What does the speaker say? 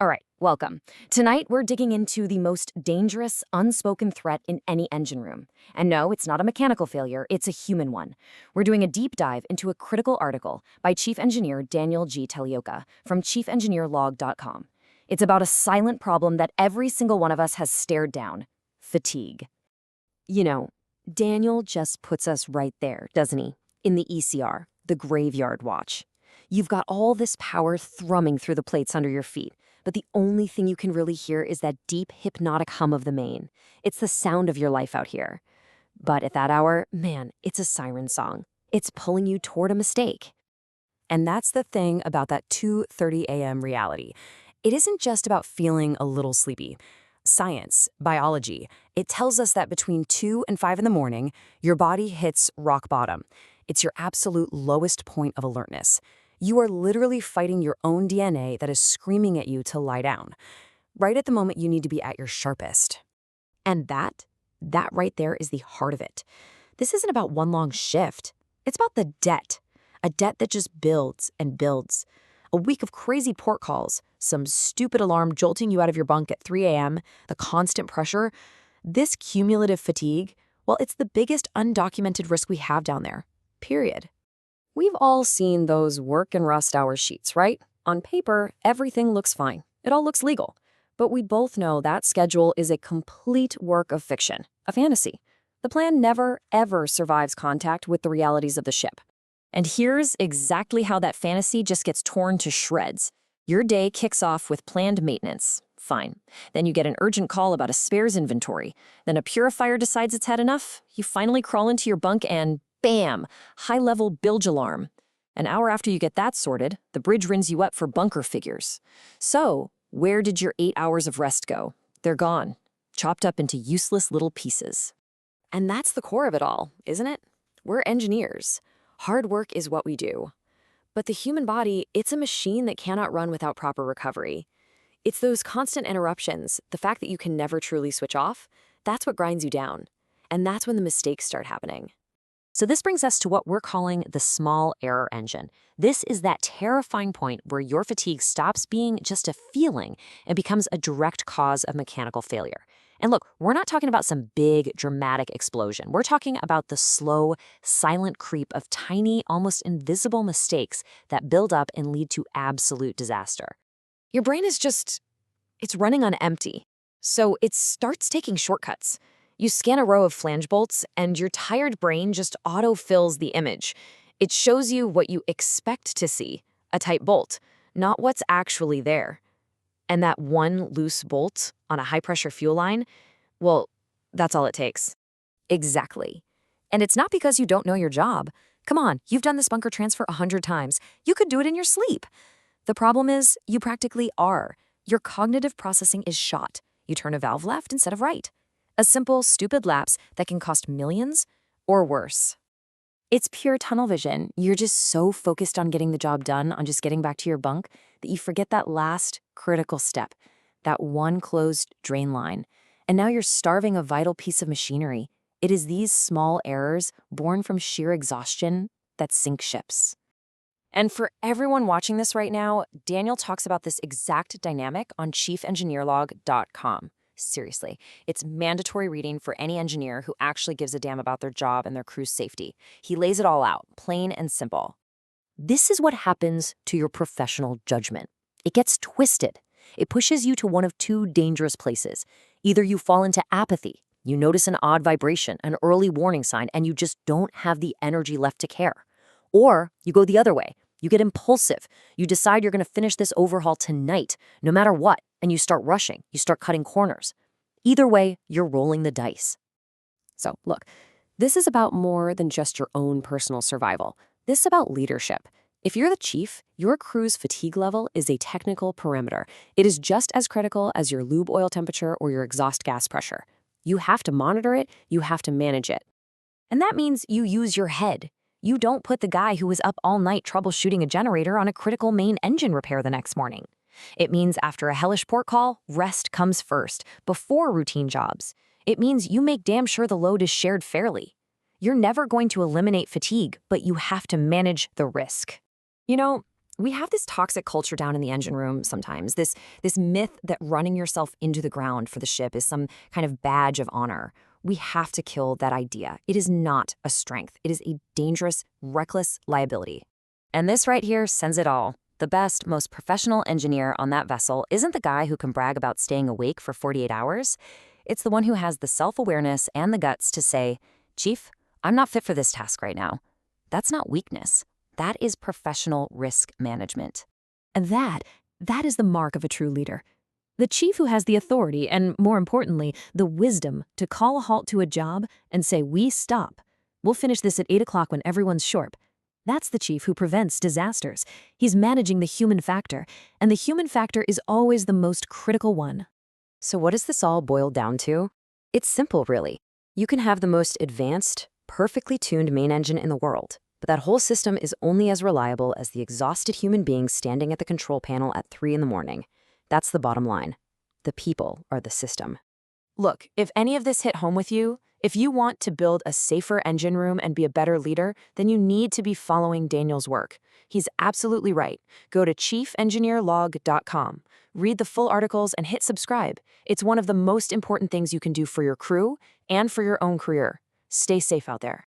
All right, welcome. Tonight, we're digging into the most dangerous, unspoken threat in any engine room. And no, it's not a mechanical failure, it's a human one. We're doing a deep dive into a critical article by Chief Engineer Daniel G. Telioka from chiefengineerlog.com. It's about a silent problem that every single one of us has stared down: fatigue. You know, Daniel just puts us right there, doesn't he? In the ECR, the graveyard watch. You've got all this power thrumming through the plates under your feet, but the only thing you can really hear is that deep, hypnotic hum of the main. It's the sound of your life out here. But at that hour, man, it's a siren song. It's pulling you toward a mistake. And that's the thing about that 2:30 a.m. reality. It isn't just about feeling a little sleepy. Science, biology, it tells us that between 2 and 5 in the morning, your body hits rock bottom. It's your absolute lowest point of alertness. You are literally fighting your own DNA that is screaming at you to lie down, right at the moment you need to be at your sharpest. And that right there is the heart of it. This isn't about one long shift. It's about the debt, a debt that just builds and builds. A week of crazy port calls, some stupid alarm jolting you out of your bunk at 3 a.m., the constant pressure. This cumulative fatigue, well, it's the biggest undocumented risk we have down there, period. We've all seen those work and rust hour sheets, right? On paper, everything looks fine. It all looks legal. But we both know that schedule is a complete work of fiction, a fantasy. The plan never, ever survives contact with the realities of the ship. And here's exactly how that fantasy just gets torn to shreds. Your day kicks off with planned maintenance. Fine. Then you get an urgent call about a spares inventory. Then a purifier decides it's had enough. You finally crawl into your bunk and bam! High-level bilge alarm. An hour after you get that sorted, the bridge rings you up for bunker figures. So, where did your 8 hours of rest go? They're gone, chopped up into useless little pieces. And that's the core of it all, isn't it? We're engineers. Hard work is what we do. But the human body, it's a machine that cannot run without proper recovery. It's those constant interruptions, the fact that you can never truly switch off, that's what grinds you down. And that's when the mistakes start happening. So this brings us to what we're calling the small error engine. This is that terrifying point where your fatigue stops being just a feeling and becomes a direct cause of mechanical failure. And look, we're not talking about some big, dramatic explosion. We're talking about the slow, silent creep of tiny, almost invisible mistakes that build up and lead to absolute disaster. Your brain is it's running on empty. So it starts taking shortcuts. You scan a row of flange bolts, and your tired brain just auto-fills the image. It shows you what you expect to see, a tight bolt, not what's actually there. And that one loose bolt on a high-pressure fuel line, well, that's all it takes. Exactly. And it's not because you don't know your job. Come on, you've done this bunker transfer 100 times. You could do it in your sleep. The problem is, you practically are. Your cognitive processing is shot. You turn a valve left instead of right. A simple, stupid lapse that can cost millions or worse. It's pure tunnel vision. You're just so focused on getting the job done, on just getting back to your bunk, that you forget that last critical step, that one closed drain line. And now you're starving a vital piece of machinery. It is these small errors, born from sheer exhaustion, that sink ships. And for everyone watching this right now, Daniel talks about this exact dynamic on chiefengineerlog.com. Seriously, it's mandatory reading for any engineer who actually gives a damn about their job and their crew's safety. He lays it all out, plain and simple. This is what happens to your professional judgment. It gets twisted. It pushes you to one of two dangerous places. Either you fall into apathy, you notice an odd vibration, an early warning sign, and you just don't have the energy left to care. Or you go the other way. You get impulsive. You decide you're going to finish this overhaul tonight, no matter what, and you start rushing. You start cutting corners. Either way, you're rolling the dice. So, look, this is about more than just your own personal survival. This is about leadership. If you're the chief, your crew's fatigue level is a technical parameter. It is just as critical as your lube oil temperature or your exhaust gas pressure. You have to monitor it. You have to manage it. And that means you use your head. You don't put the guy who was up all night troubleshooting a generator on a critical main engine repair the next morning. It means after a hellish port call, rest comes first, before routine jobs. It means you make damn sure the load is shared fairly. You're never going to eliminate fatigue, but you have to manage the risk. You know, We have this toxic culture down in the engine room sometimes, this myth that running yourself into the ground for the ship is some kind of badge of honor. We have to kill that idea. It is not a strength. It is a dangerous, reckless liability. And this right here sends it all. The best, most professional engineer on that vessel isn't the guy who can brag about staying awake for 48 hours. It's the one who has the self-awareness and the guts to say, "Chief, I'm not fit for this task right now." That's not weakness. That is professional risk management. And that is the mark of a true leader. The chief who has the authority and, more importantly, the wisdom to call a halt to a job and say, "We stop. We'll finish this at 8 o'clock when everyone's sharp." That's the chief who prevents disasters. He's managing the human factor, and the human factor is always the most critical one. So what does this all boil down to? It's simple, really. You can have the most advanced, perfectly tuned main engine in the world, but that whole system is only as reliable as the exhausted human being standing at the control panel at 3 in the morning. That's the bottom line. The people are the system. Look, if any of this hit home with you, if you want to build a safer engine room and be a better leader, then you need to be following Daniel's work. He's absolutely right. Go to chiefengineerlog.com, read the full articles, and hit subscribe. It's one of the most important things you can do for your crew and for your own career. Stay safe out there.